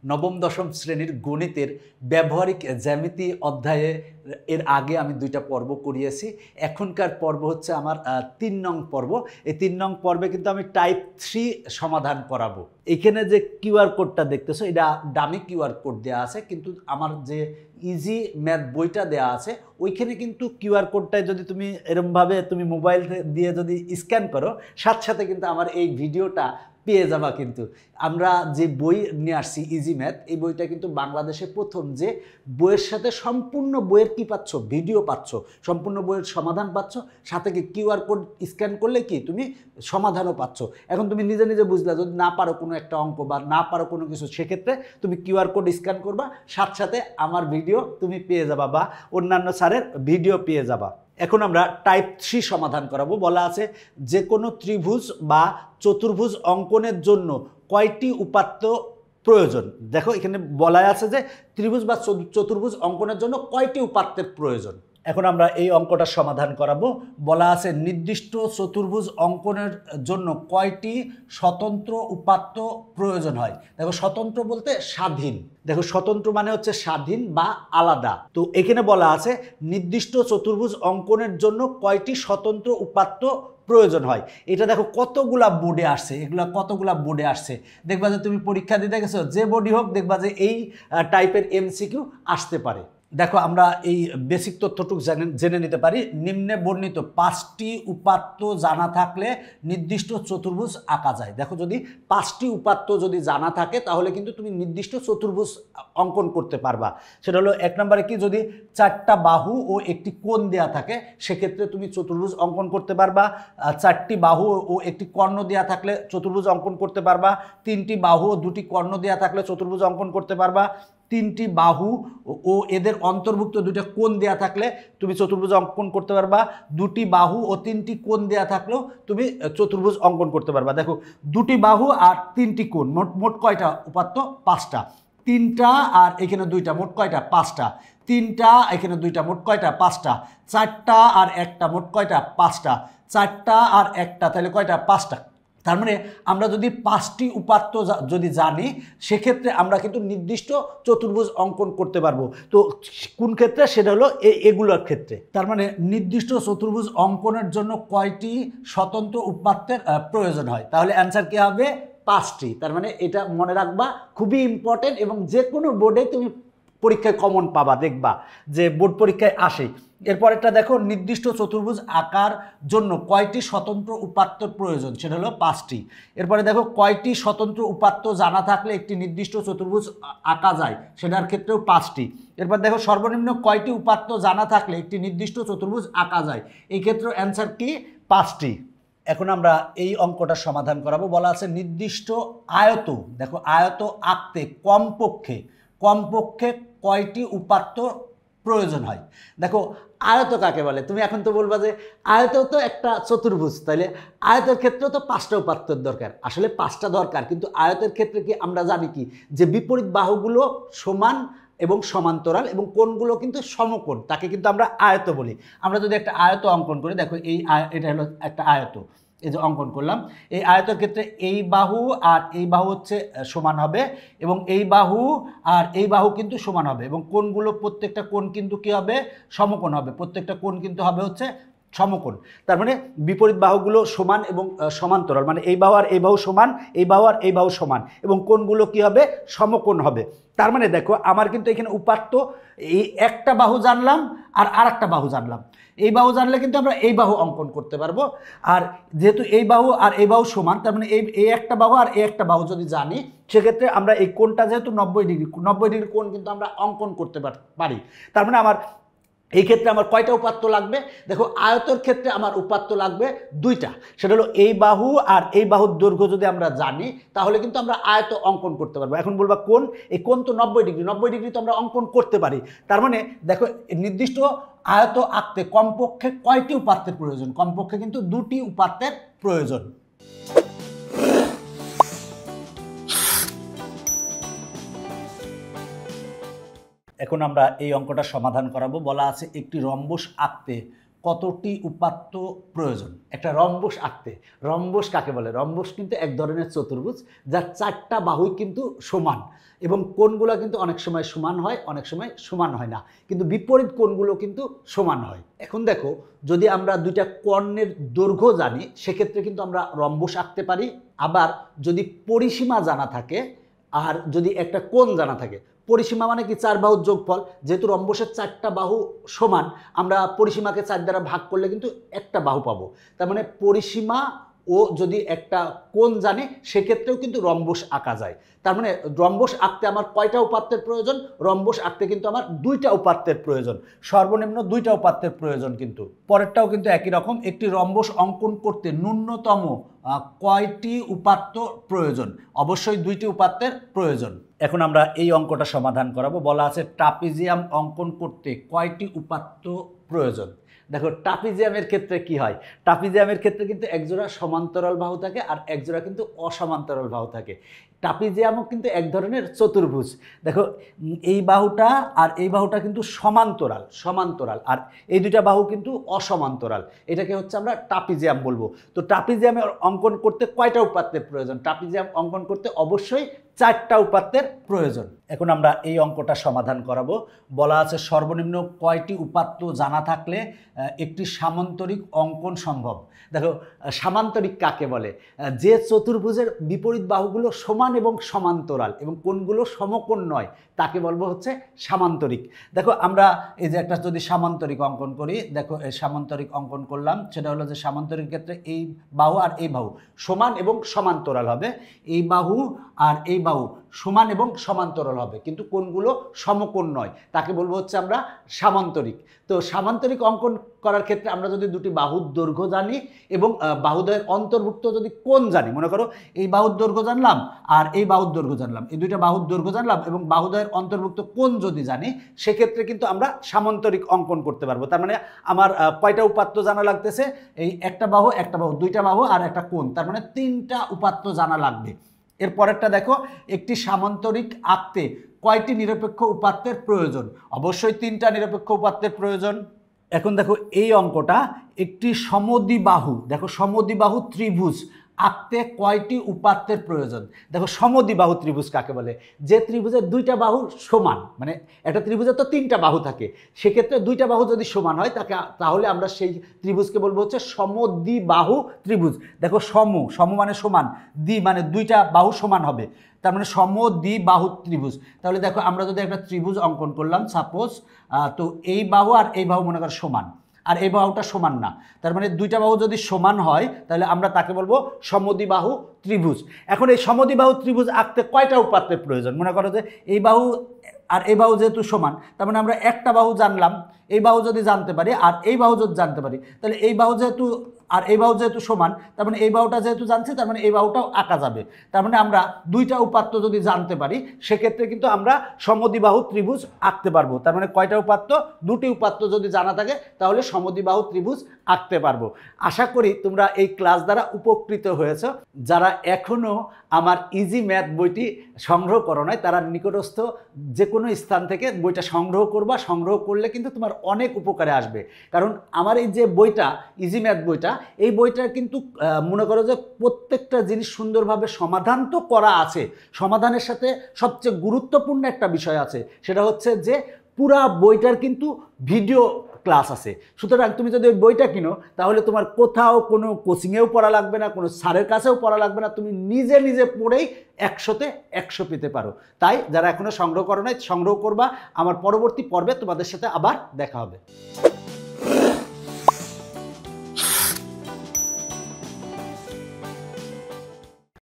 নবম দশম শ্রেণীর গণিতের ব্যবহারিক জ্যামিতি অধ্যায়ে এর আগে আমি দুইটা পর্ব করিয়েছি। এখনকার পর্ব হচ্ছে আমার ৩ নং পর্ব। এই ৩ নং পর্বে কিন্তু আমি টাইপ 3 সমাধান করাবো। এখানে যে কিউআর কোডটা দেখতেছো এটা ডামি কিউআর কোড দেওয়া আছে, কিন্তু আমার যে ইজি ম্যাথ বইটা দেওয়া আছে ওইখানে কিন্তু কিউআর কোডটায় যদি তুমি এরমভাবে তুমি মোবাইল দিয়ে যদি স্ক্যান করো, সাথে সাথে কিন্তু আমার এই ভিডিওটা পেয়ে যাবা। কিন্তু আমরা যে বই নিয়ে আসছি ইজি ম্যাথ, এই বইটা কিন্তু বাংলাদেশে প্রথম যে বইয়ের সাথে সম্পূর্ণ বইয়ের কি পাচ্ছ, ভিডিও পাচ্ছ, সম্পূর্ণ বইয়ের সমাধান পাচ্ছ, সাথে কি কিউআর কোড স্ক্যান করলে কি তুমি সমাধানও পাচ্ছ। এখন তুমি নিজে নিজে বুঝলা, যদি না পারো কোনো একটা অঙ্ক বা না পারো কোনো কিছু, সেক্ষেত্রে তুমি কিউআর কোড স্ক্যান করবা, সাথে সাথে আমার ভিডিও তুমি পেয়ে যাবা বা অন্যান্য স্যারের ভিডিও পেয়ে যাবা। এখন আমরা টাইপ 3 সমাধান করাবো। বলা আছে যে কোনো ত্রিভুজ বা চতুর্ভুজ অঙ্কনের জন্য কয়টি উপাত্ত প্রয়োজন। দেখো এখানে বলা আছে যে ত্রিভুজ বা চতুর্ভুজ অঙ্কনের জন্য কয়টি উপাত্তের প্রয়োজন। এখন আমরা এই অঙ্কটা সমাধান করাবো। বলা আছে নির্দিষ্ট চতুর্ভুজ অঙ্কনের জন্য কয়টি স্বতন্ত্র উপাত্ত প্রয়োজন হয়। দেখো স্বতন্ত্র বলতে স্বাধীন, দেখো স্বতন্ত্র মানে হচ্ছে স্বাধীন বা আলাদা। তো এখানে বলা আছে নির্দিষ্ট চতুর্ভুজ অঙ্কনের জন্য কয়টি স্বতন্ত্র উপাত্ত প্রয়োজন হয়। এটা দেখো কতগুলা বোর্ডে আসছে, এগুলা কতগুলা বোর্ডে আসছে। দেখবা যে তুমি পরীক্ষা দিতে গেছো, যে বোর্ডই হোক, দেখবা যে এই টাইপের এমসিকিউ আসতে পারে। দেখো আমরা এই বেসিক তথ্যটুকু জেনে নিতে পারি। নিম্নে বর্ণিত 5টি উপাত্ত জানা থাকলে নির্দিষ্ট চতুর্ভুজ আঁকা যায়। দেখো যদি 5টি উপাত্ত যদি জানা থাকে তাহলে কিন্তু তুমি নির্দিষ্ট চতুর্ভুজ অঙ্কন করতে পারবা। সেটা হলো 1 নম্বরে কি, যদি 4টা বাহু ও একটি কোণ দেয়া থাকে সেক্ষেত্রে তুমি চতুর্ভুজ অঙ্কন করতে পারবা। 4টি বাহু ও একটি কর্ণ দেয়া থাকলে চতুর্ভুজ অঙ্কন করতে পারবা। 3টি বাহু ও 2টি কর্ণ দেয়া থাকলে চতুর্ভুজ অঙ্কন করতে পারবা। 3টি বাহু ও এদের অন্তর্ভুক্ত 2টা কোণ দেয়া থাকলে তুমি চতুর্ভুজ অঙ্কন করতে পারবা। 2টি বাহু ও 3টি কোণ দেয়া থাকলেও তুমি চতুর্ভুজ অঙ্কন করতে পারবা। দেখো 2টি বাহু আর 3টি কোণ, মোট কয়টা উপাত্ত? 5টা। 3টা আর এখানে 2টা, মোট কয়টা? 5টা। 3টা এখানে 2টা, মোট কয়টা? 5টা। 4টা আর 1টা, মোট কয়টা? 5টা। 4টা আর 1টা, তাহলে কয়টা? 5টা। তার মানে আমরা যদি 5টি উপাত্ত যদি জানি সেক্ষেত্রে আমরা কিন্তু নির্দিষ্ট চতুর্ভুজ অঙ্কন করতে পারবো। তো কোন ক্ষেত্রে? সেটা হলো এগুলোর ক্ষেত্রে। তার মানে নির্দিষ্ট চতুর্ভুজ অঙ্কনের জন্য কয়টি স্বতন্ত্র উপাত্তের প্রয়োজন হয়? তাহলে অ্যান্সার কি হবে? 5টি। তার মানে এটা মনে রাখবা, খুবই ইম্পর্টেন্ট, এবং যে কোনো বোর্ডে তুমি পরীক্ষায় কমন পাবা, দেখবা যে বোর্ড পরীক্ষায় আসে। এরপরেরটা দেখো, নির্দিষ্ট চতুর্ভুজ আঁকার জন্য কয়টি স্বতন্ত্র উপাত্তর প্রয়োজন? সেটা হলো 5টি। এরপরে দেখো কয়টি স্বতন্ত্র উপাত্ত জানা থাকলে একটি নির্দিষ্ট চতুর্ভুজ আঁকা যায়, সেটার ক্ষেত্রেও 5টি। এরপর দেখো সর্বনিম্ন কয়টি উপাত্ত জানা থাকলে একটি নির্দিষ্ট চতুর্ভুজ আঁকা যায়, এই ক্ষেত্রে অ্যান্সার কি? 5টি। এখন আমরা এই অঙ্কটা সমাধান করাবো। বলা আছে নির্দিষ্ট আয়ত, দেখো আয়ত আঁকতে কমপক্ষে কয়টি উপাত্ত প্রয়োজন হয়। দেখো আয়ত কাকে বলে? তুমি এখন তো বলবা যে আয়ত তো একটা চতুর্ভুজ, তাইলে আয়তের ক্ষেত্রে তো 5টা উপাত্তের দরকার। আসলে 5টা দরকার, কিন্তু আয়তের ক্ষেত্রে কি আমরা জানি কি, যে বিপরীত বাহুগুলো সমান এবং সমান্তরাল এবং কোণগুলো কিন্তু সমকোণ, তাকে কিন্তু আমরা আয়ত বলি। আমরা যদি একটা আয়ত অঙ্কন করি, দেখো এটা হলো একটা আয়ত, এই যে অঙ্কন করলাম। এই আয়তের ক্ষেত্রে এই বাহু আর এই বাহু হচ্ছে সমান হবে, এবং এই বাহু আর এই বাহু কিন্তু সমান হবে, এবং কোণগুলো প্রত্যেকটা কোণ কিন্তু কি হবে? সমকোণ হবে। প্রত্যেকটা কোণ কিন্তু হবে হচ্ছে সমকোণ। তার মানে বিপরীত বাহুগুলো সমান এবং সমান্তরাল, মানে এই বাহু আর এই বাহু সমান, এই বাহু আর এই বাহু সমান, এবং কোণগুলো কি হবে? সমকোণ হবে। তার মানে দেখো আমার কিন্তু এখানে উপাত্ত, এই একটা বাহু জানলাম আর আরেকটা বাহু জানলাম। এই বাহু জানলে কিন্তু আমরা এই বাহু অঙ্কন করতে পারবো। আর যেহেতু এই বাহু আর এই বাহু সমান, তার মানে এই একটা বাহু আর এই একটা বাহু যদি জানি, সেক্ষেত্রে আমরা এই কোণটা যেহেতু 90 ডিগ্রি কোণ কিন্তু আমরা অঙ্কন করতে পারি। তার মানে আমার এই ক্ষেত্রে আমার কয়টা উপাত্ত লাগবে? দেখো আয়তের ক্ষেত্রে আমার উপাত্ত লাগবে 2টা। সেটা হলো এই বাহু আর এই বাহুর দৈর্ঘ্য যদি আমরা জানি তাহলে কিন্তু আমরা আয়ত অঙ্কন করতে পারবো। এখন বলবা কোণ, এই কোণ তো 90 ডিগ্রি তো আমরা অঙ্কন করতে পারি। তার মানে দেখো নির্দিষ্ট আয়ত আঁকতে কমপক্ষে কয়টি উপাত্তের প্রয়োজন? কমপক্ষে কিন্তু 2টি উপাত্তের প্রয়োজন। এখন আমরা এই অঙ্কটা সমাধান করাবো। বলা আছে একটি রম্বস আঁকতে কতটি উপাত্ত প্রয়োজন একটা রম্বস আঁকতে। রম্বস কাকে বলে? রম্বস কিন্তু এক ধরনের চতুর্ভুজ যার 4টা বাহুই কিন্তু সমান এবং কোণগুলো কিন্তু অনেক সময় সমান হয়, অনেক সময় সমান হয় না, কিন্তু বিপরীত কোণগুলো কিন্তু সমান হয়। এখন দেখো, যদি আমরা দুইটা কর্ণের দৈর্ঘ্য জানি সেক্ষেত্রে কিন্তু আমরা রম্বস আঁকতে পারি। আবার যদি পরিসীমা জানা থাকে আর যদি একটা কোণ জানা থাকে, পরিসীমা মানে কি 4 বাহুর যোগফল, যেহেতু রম্বসের 4টা বাহু সমান, আমরা পরিসীমাকে 4 দ্বারা ভাগ করলে কিন্তু একটা বাহু পাবো। তার মানে পরিসীমা ও যদি একটা কোণ জানে সেক্ষেত্রেও কিন্তু রম্বস আঁকা যায়। তার মানে রম্বস আঁকতে আমার কয়টা উপাত্তের প্রয়োজন? রম্বস আঁকতে কিন্তু আমার 2টা উপাত্তের প্রয়োজন, সর্বনিম্ন 2টা উপাত্তের প্রয়োজন। কিন্তু পরেরটাও কিন্তু একই রকম, একটি রম্বস অঙ্কন করতে ন্যূনতম কয়টি উপাত্ত প্রয়োজন? অবশ্যই 2টি উপাত্তের প্রয়োজন। এখন আমরা এই অঙ্কটা সমাধান করাবো। বলা আছে ট্রাপিজিয়াম অঙ্কন করতে কয়টি উপাত্ত প্রয়োজন? দেখো, ট্রাপিজিয়ামের ক্ষেত্রে কি হয়? ট্রাপিজিয়ামের ক্ষেত্রে কিন্তু একজোড়া সমান্তরাল বাহু থাকে আর একজোড়া কিন্তু অসমান্তরাল বাহু থাকে। ট্রাপিজিয়ামও কিন্তু এক ধরনের চতুর্ভুজ। দেখো, এই বাহুটা আর এই বাহুটা কিন্তু সমান্তরাল আর এই দুইটা বাহু কিন্তু অসমান্তরাল। এটাকে হচ্ছে আমরা ট্রাপিজিয়াম বলবো। তো ট্রাপিজিয়ামের অঙ্কন করতে কয়টা উপাত্তের প্রয়োজন? ট্রাপিজিয়াম অঙ্কন করতে অবশ্যই 4টা উপাত্তের প্রয়োজন। এখন আমরা এই অঙ্কটা সমাধান করাবো। বলা আছে সর্বনিম্ন কয়টি উপাত্ত জানা থাকলে একটি সামান্তরিক অঙ্কন সম্ভব। দেখো, সামান্তরিক কাকে বলে? যে চতুর্ভুজের বিপরীত বাহুগুলো সমান এবং সমান্তরাল এবং কোণগুলো সমকোণ নয় তাকে বলবো হচ্ছে সামান্তরিক। দেখো, আমরা এই যে একটা যদি সামান্তরিক অঙ্কন করি, দেখো এই সামান্তরিক অঙ্কন করলাম, সেটা হলো যে সামান্তরিক ক্ষেত্রে এই বাহু আর এই বাহু সমান এবং সমান্তরাল হবে। এই বাহু আর এই বাহু সমান এবং সমান্তরাল হবে, কিন্তু কোণগুলো সমকোণ নয়, তাকে বলবো হচ্ছে আমরা সামান্তরিক। তো সামান্তরিক অঙ্কন করার ক্ষেত্রে আমরা যদি দুটি বাহুর দৈর্ঘ্য জানি এবং বাহুদ্বয়ের অন্তর্ভুক্ত যদি কোণ জানি, মনে করো এই বাহুর দৈর্ঘ্য জানলাম আর এই বাহুর দৈর্ঘ্য জানলাম, এই দুইটা বাহুর দৈর্ঘ্য জানলাম এবং বাহুদ্বয়ের অন্তর্ভুক্ত কোণ যদি জানি, সেক্ষেত্রে কিন্তু আমরা সামান্তরিক অঙ্কন করতে পারবো। তার মানে আমার কয়টা উপাত্ত জানা লাগতেছে? এই একটা বাহু, দুইটা বাহু আর একটা কোণ, তার মানে 3টা উপাত্ত জানা লাগবে। এর পরেরটা দেখো, একটি সামান্তরিক আঁকতে কয়টি নিরপেক্ষ উপাত্তের প্রয়োজন? অবশ্যই 3টা নিরপেক্ষ উপাত্তের প্রয়োজন। এখন দেখো এই অঙ্কটা, একটি সমদ্বিবাহু, দেখো সমদ্বিবাহু ত্রিভুজ আঁকতে কয়টি উপাত্তের প্রয়োজন? দেখো, সমদ্বিবাহু ত্রিভুজ কাকে বলে? যে ত্রিভুজের 2টা বাহু সমান, মানে একটা ত্রিভুজের তো 3টা বাহু থাকে, সেক্ষেত্রে 2টা বাহু যদি সমান হয় তাহলে আমরা সেই ত্রিভুজকে বলবো হচ্ছে সমদ্বিবাহু ত্রিভুজ। দেখো, সম মানে সমান, দ্বি মানে 2টা বাহু সমান হবে, তার মানে সমদ্বিবাহু ত্রিভুজ। তাহলে দেখো, আমরা যদি একটা ত্রিভুজ অঙ্কন করলাম সাপোজ, তো এই বাহু আর এই বাহু মনে করো সমান আর এই বাহুটা সমান না, তার মানে 2টা বাহু যদি সমান হয় তাহলে আমরা তাকে বলবো সমদ্বিবাহু ত্রিভুজ। এখন এই সমদ্বিবাহু ত্রিভুজ আঁকতে কয়টা উপাত্তের প্রয়োজন? মনে করো যে এই বাহু আর এই বাহু যেহেতু সমান, তার মানে আমরা একটা বাহু জানলাম, এই বাহু যদি জানতে পারি আর এই বাহু যদি জানতে পারি, তাহলে এই বাহু যেহেতু আর এই বাহু যেহেতু সমান, তার মানে এই বাহুটা যেহেতু জানছি, তার মানে এই বাহুটাও আঁকা যাবে। তার মানে আমরা 2টা উপাত্ত যদি জানতে পারি সেক্ষেত্রে কিন্তু আমরা সমদ্বিবাহু ত্রিভুজ আঁকতে পারবো। তার মানে কয়টা উপাত্ত? 2টি উপাত্ত যদি জানা থাকে তাহলে সমদ্বিবাহু ত্রিভুজ আঁকতে পারবো। আশা করি তোমরা এই ক্লাস দ্বারা উপকৃত হয়েছ। যারা এখনও আমার ইজি ম্যাথ বইটি সংগ্রহ করো নাই, তারা নিকটস্থ যে কোনো স্থান থেকে বইটা সংগ্রহ করবা। সংগ্রহ করলে কিন্তু তোমার অনেক উপকারে আসবে। কারণ আমার এই যে বইটা, ইজি ম্যাথ বইটা, এই বইটা কিন্তু মনে করো যে প্রত্যেকটা জিনিস সুন্দরভাবে সমাধান তো করা আছে, সমাধানের সাথে সবচেয়ে গুরুত্বপূর্ণ একটা বিষয় আছে, সেটা হচ্ছে যে পুরা বইটার কিন্তু ভিডিও ক্লাস আছে। সুতরাং তুমি যদি ওই বইটা কিনো তাহলে তোমার কোথাও কোনো কোচিংয়েও পড়া লাগবে না, কোনো স্যারের কাছেও পড়া লাগবে না, তুমি নিজে নিজে পড়েই 100তে 100 পেতে পারো। তাই যারা এখনো সংগ্রহ করো নাই, সংগ্রহ করবা। আমার পরবর্তী পর্বে তোমাদের সাথে আবার দেখা হবে।